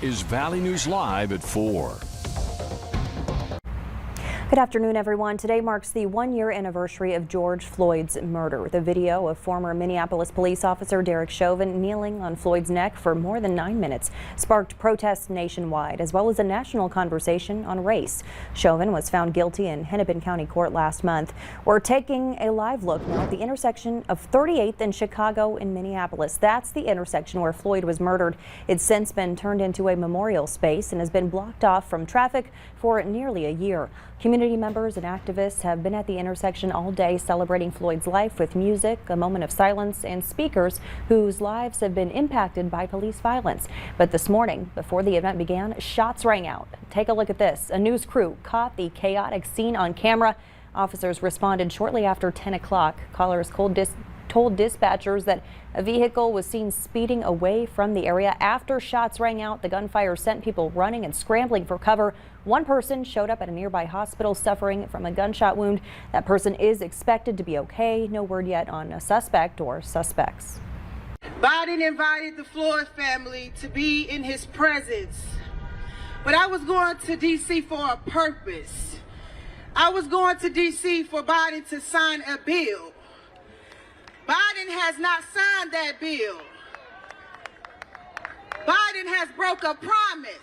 is Valley News Live at 4. Good afternoon, everyone. Today marks the one-year anniversary of George Floyd's murder. The video of former Minneapolis police officer Derek Chauvin kneeling on Floyd's neck for more than 9 minutes sparked protests nationwide, as well as a national conversation on race. Chauvin was found guilty in Hennepin County Court last month. We're taking a live look now at the intersection of 38th and Chicago in Minneapolis. That's the intersection where Floyd was murdered. It's since been turned into a memorial space and has been blocked off from traffic for nearly a year. Community members and activists have been at the intersection all day celebrating Floyd's life with music, a moment of silence, and speakers whose lives have been impacted by police violence. But this morning, before the event began, shots rang out. Take a look at this. A news crew caught the chaotic scene on camera. Officers responded shortly after 10 o'clock. Callers told dispatchers that a vehicle was seen speeding away from the area. After shots rang out, the gunfire sent people running and scrambling for cover. One person showed up at a nearby hospital suffering from a gunshot wound. That person is expected to be okay. No word yet on a suspect or suspects. Biden invited the Floyd family to be in his presence, but I was going to D.C. for a purpose. I was going to D.C. for Biden to sign a bill. Biden has not signed that bill. Biden has broke a promise.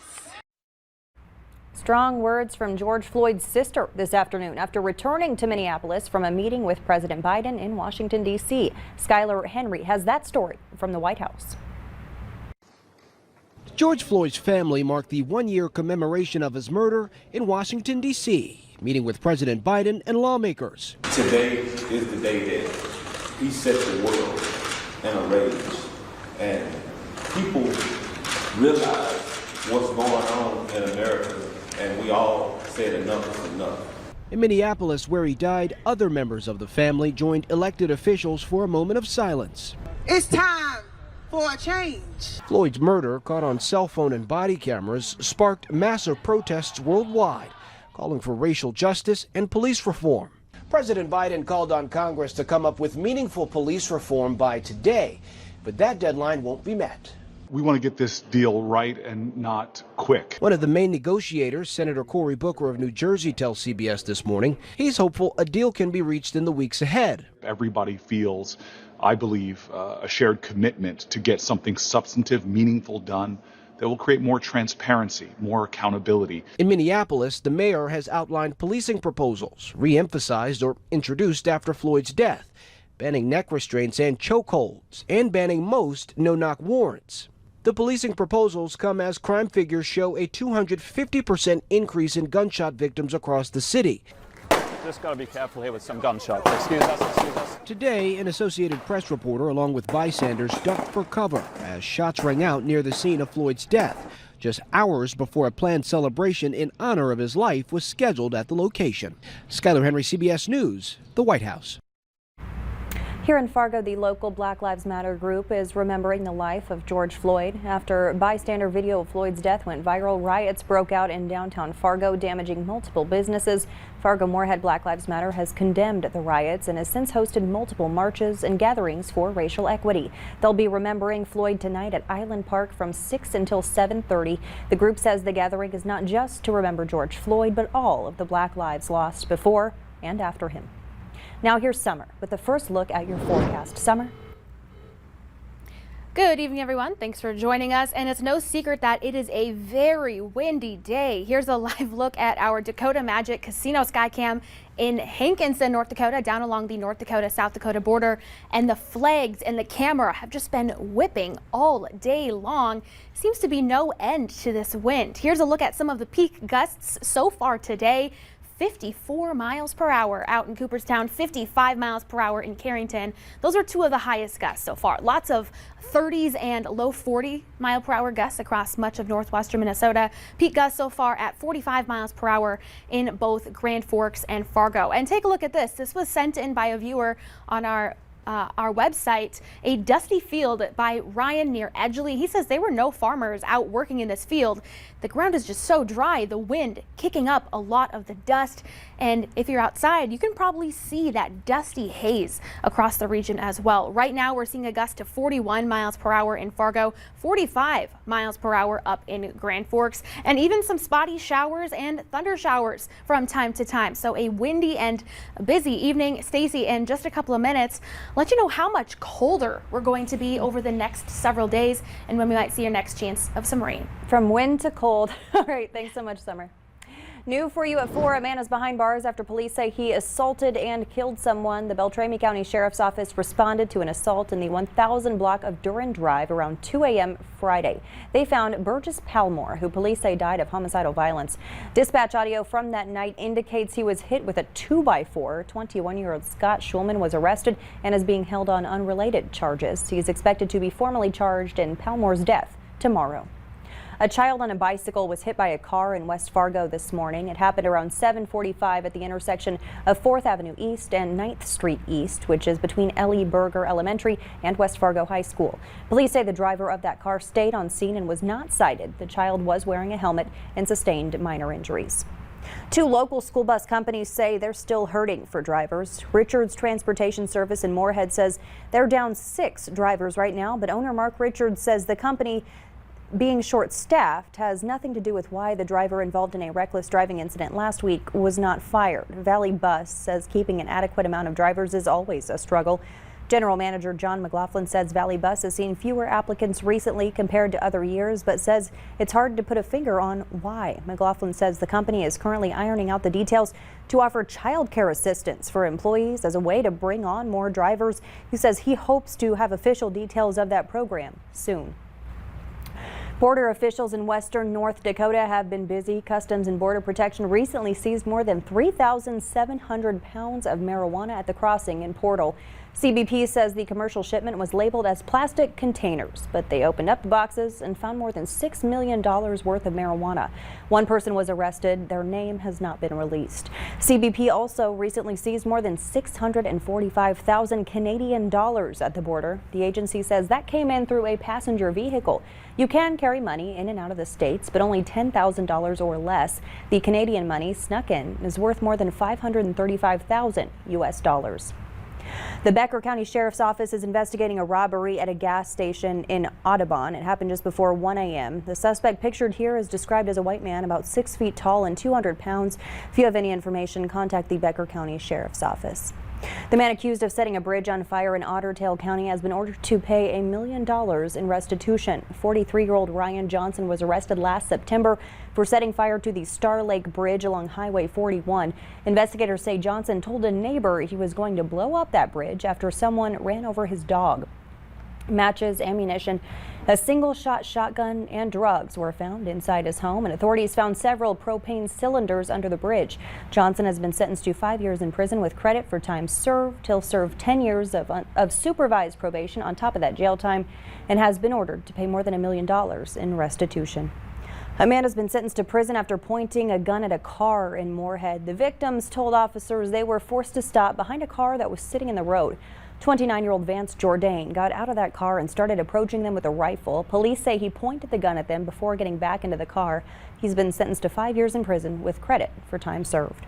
Strong words from George Floyd's sister this afternoon after returning to Minneapolis from a meeting with President Biden in Washington, D.C. Skylar Henry has that story from the White House. George Floyd's family marked the one-year commemoration of his murder in Washington, D.C., meeting with President Biden and lawmakers. Today is the day that he set the world in a rage, and people realize what's going on in America, and we all said enough is enough. In Minneapolis, where he died, other members of the family joined elected officials for a moment of silence. It's time for a change. Floyd's murder, caught on cell phone and body cameras, sparked massive protests worldwide, calling for racial justice and police reform. President Biden called on Congress to come up with meaningful police reform by today, but that deadline won't be met. We want to get this deal right and not quick. One of the main negotiators, Senator Cory Booker of New Jersey, tells CBS this morning he's hopeful a deal can be reached in the weeks ahead. Everybody feels, I believe, a shared commitment to get something substantive, meaningful done that will create more transparency, more accountability. In Minneapolis, the mayor has outlined policing proposals, re-emphasized or introduced after Floyd's death, banning neck restraints and chokeholds, and banning most no-knock warrants. The policing proposals come as crime figures show a 250% increase in gunshot victims across the city. Just got to be careful here with some gunshots. Excuse us. Today, an Associated Press reporter along with bystanders ducked for cover as shots rang out near the scene of Floyd's death, just hours before a planned celebration in honor of his life was scheduled at the location. Skylar Henry, CBS News, the White House. Here in Fargo, the local Black Lives Matter group is remembering the life of George Floyd. After bystander video of Floyd's death went viral, riots broke out in downtown Fargo, damaging multiple businesses. Fargo-Moorhead Black Lives Matter has condemned the riots and has since hosted multiple marches and gatherings for racial equity. They'll be remembering Floyd tonight at Island Park from 6 until 7:30. The group says the gathering is not just to remember George Floyd, but all of the Black lives lost before and after him. Now here's Summer with the first look at your forecast. Summer? Good evening, everyone. Thanks for joining us. And it's no secret that it is a very windy day. Here's a live look at our Dakota Magic Casino Skycam in Hankinson, North Dakota, down along the North Dakota-South Dakota border. And the flags and the camera have just been whipping all day long. Seems to be no end to this wind. Here's a look at some of the peak gusts so far today. 54 miles per hour out in Cooperstown, 55 miles per hour in Carrington. Those are two of the highest gusts so far. Lots of 30s and low 40 mile per hour gusts across much of northwestern Minnesota. Peak gusts so far at 45 miles per hour in both Grand Forks and Fargo. And take a look at this. This was sent in by a viewer on our our website a dusty field by Ryan near Edgeley. He says there were no farmers out working in this field. The ground is just so dry, the wind kicking up a lot of the dust. And if you're outside, you can probably see that dusty haze across the region as well. Right now, we're seeing a gust to 41 miles per hour in Fargo, 45 miles per hour up in Grand Forks, and even some spotty showers and thunder showers from time to time. So a windy and busy evening. Stacy, in just a couple of minutes, let you know how much colder we're going to be over the next several days and when we might see our next chance of some rain. From wind to cold. All right, thanks so much, Summer. New for you at 4, a man is behind bars after police say he assaulted and killed someone. The Beltrami County Sheriff's Office responded to an assault in the 1000 block of Durand Drive around 2 a.m. Friday. They found Burgess Palmore, who police say died of homicidal violence. Dispatch audio from that night indicates he was hit with a 2x4. 21-year-old Scott Schulman was arrested and is being held on unrelated charges. He is expected to be formally charged in Palmore's death tomorrow. A child on a bicycle was hit by a car in West Fargo this morning. It happened around 7:45 at the intersection of 4th Avenue East and 9th Street East, which is between L.E. Berger Elementary and West Fargo High School. Police say the driver of that car stayed on scene and was not cited. The child was wearing a helmet and sustained minor injuries. 2 local school bus companies say they're still hurting for drivers. Richards Transportation Service in Moorhead says they're down 6 drivers right now, but owner Mark Richards says the company being short-staffed has nothing to do with why the driver involved in a reckless driving incident last week was not fired. Valley Bus says keeping an adequate amount of drivers is always a struggle. General Manager John McLaughlin says Valley Bus has seen fewer applicants recently compared to other years, but says it's hard to put a finger on why. McLaughlin says the company is currently ironing out the details to offer child care assistance for employees as a way to bring on more drivers. He says he hopes to have official details of that program soon. Border officials in western North Dakota have been busy. Customs and Border Protection recently seized more than 3,700 pounds of marijuana at the crossing in Portal. CBP says the commercial shipment was labeled as plastic containers, but they opened up the boxes and found more than $6 million worth of marijuana. One person was arrested. Their name has not been released. CBP also recently seized more than 645,000 Canadian dollars at the border. The agency says that came in through a passenger vehicle. You can carry money in and out of the states, but only $10,000 or less. The Canadian money snuck in is worth more than $535,000 US dollars. The Becker County Sheriff's Office is investigating a robbery at a gas station in Audubon. It happened just before 1 a.m. The suspect pictured here is described as a white man about 6 feet tall and 200 pounds. If you have any information, contact the Becker County Sheriff's Office. The man accused of setting a bridge on fire in Otter Tail County has been ordered to pay $1 million in restitution. 43-year-old Ryan Johnson was arrested last September for setting fire to the Star Lake Bridge along Highway 41. Investigators say Johnson told a neighbor he was going to blow up that bridge after someone ran over his dog. Matches, ammunition, a single-shot shotgun, and drugs were found inside his home, and authorities found several propane cylinders under the bridge. Johnson has been sentenced to 5 years in prison with credit for time served. He'll serve 10 years of supervised probation on top of that jail time and has been ordered to pay more than $1 million in restitution. A man has been sentenced to prison after pointing a gun at a car in Moorhead. The victims told officers they were forced to stop behind a car that was sitting in the road. 29-year-old Vance Jourdain got out of that car and started approaching them with a rifle. Police say he pointed the gun at them before getting back into the car. He's been sentenced to 5 years in prison with credit for time served.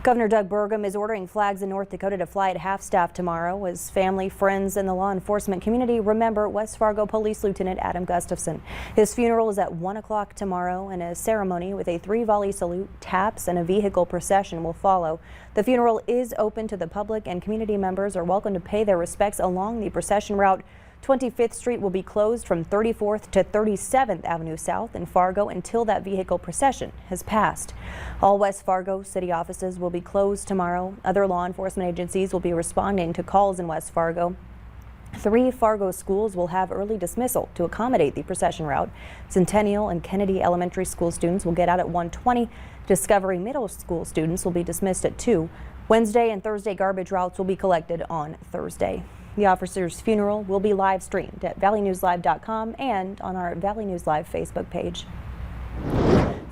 Governor Doug Burgum is ordering flags in North Dakota to fly at half-staff tomorrow as family, friends, and the law enforcement community remember West Fargo Police Lieutenant Adam Gustafson. His funeral is at 1 o'clock tomorrow, and a ceremony with a 3-volley salute, taps, and a vehicle procession will follow. The funeral is open to the public, and community members are welcome to pay their respects along the procession route. 25th Street will be closed from 34th to 37th Avenue South in Fargo until that vehicle procession has passed. All West Fargo city offices will be closed tomorrow. Other law enforcement agencies will be responding to calls in West Fargo. 3 Fargo schools will have early dismissal to accommodate the procession route. Centennial and Kennedy Elementary School students will get out at 1:20. Discovery Middle School students will be dismissed at 2. Wednesday and Thursday garbage routes will be collected on Thursday. The officer's funeral will be live streamed at valleynewslive.com and on our Valley News Live Facebook page.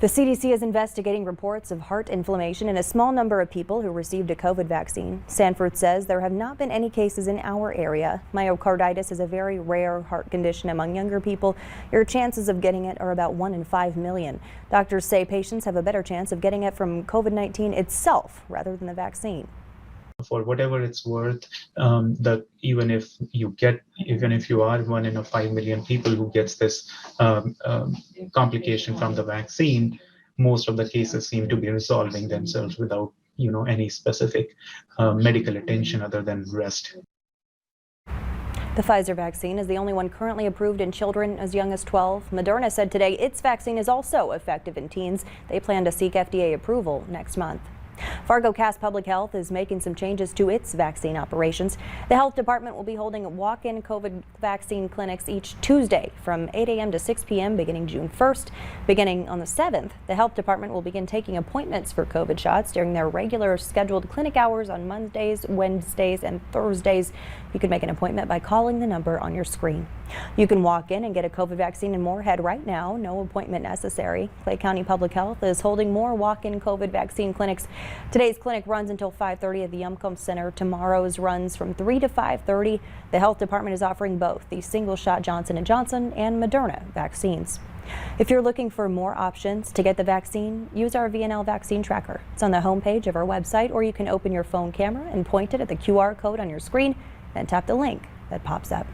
The CDC is investigating reports of heart inflammation in a small number of people who received a COVID vaccine. Sanford says there have not been any cases in our area. Myocarditis is a very rare heart condition among younger people. Your chances of getting it are about 1 in 5 million. Doctors say patients have a better chance of getting it from COVID-19 itself rather than the vaccine. For whatever it's worth, that even if you are 1 in 5 million people who gets this complication from the vaccine, most of the cases seem to be resolving themselves without any specific medical attention other than rest. The Pfizer vaccine is the only one currently approved in children as young as 12. Moderna said today its vaccine is also effective in teens. They plan to seek FDA approval next month. Fargo Cass Public Health is making some changes to its vaccine operations. The health department will be holding walk-in COVID vaccine clinics each Tuesday from 8 a.m. to 6 p.m. beginning June 1st. Beginning on the 7th, the health department will begin taking appointments for COVID shots during their regular scheduled clinic hours on Mondays, Wednesdays, and Thursdays. You can make an appointment by calling the number on your screen. You can walk in and get a COVID vaccine in Moorhead right now. No appointment necessary. Clay County Public Health is holding more walk-in COVID vaccine clinics. Today's clinic runs until 5:30 at the Umcombe Center. Tomorrow's runs from 3 to 5:30. The health department is offering both the single-shot Johnson & Johnson and Moderna vaccines. If you're looking for more options to get the vaccine, use our VNL vaccine tracker. It's on the homepage of our website, or you can open your phone camera and point it at the QR code on your screen and tap the link that pops up.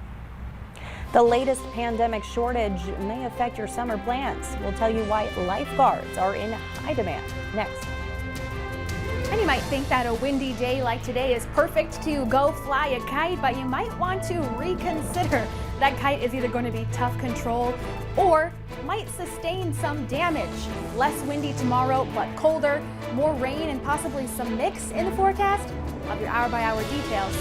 The latest pandemic shortage may affect your summer plans. We'll tell you why lifeguards are in high demand next. And you might think that a windy day like today is perfect to go fly a kite, but you might want to reconsider. That kite is either going to be tough control or might sustain some damage. Less windy tomorrow, but colder, more rain, and possibly some mix in the forecast. Of your hour-by-hour details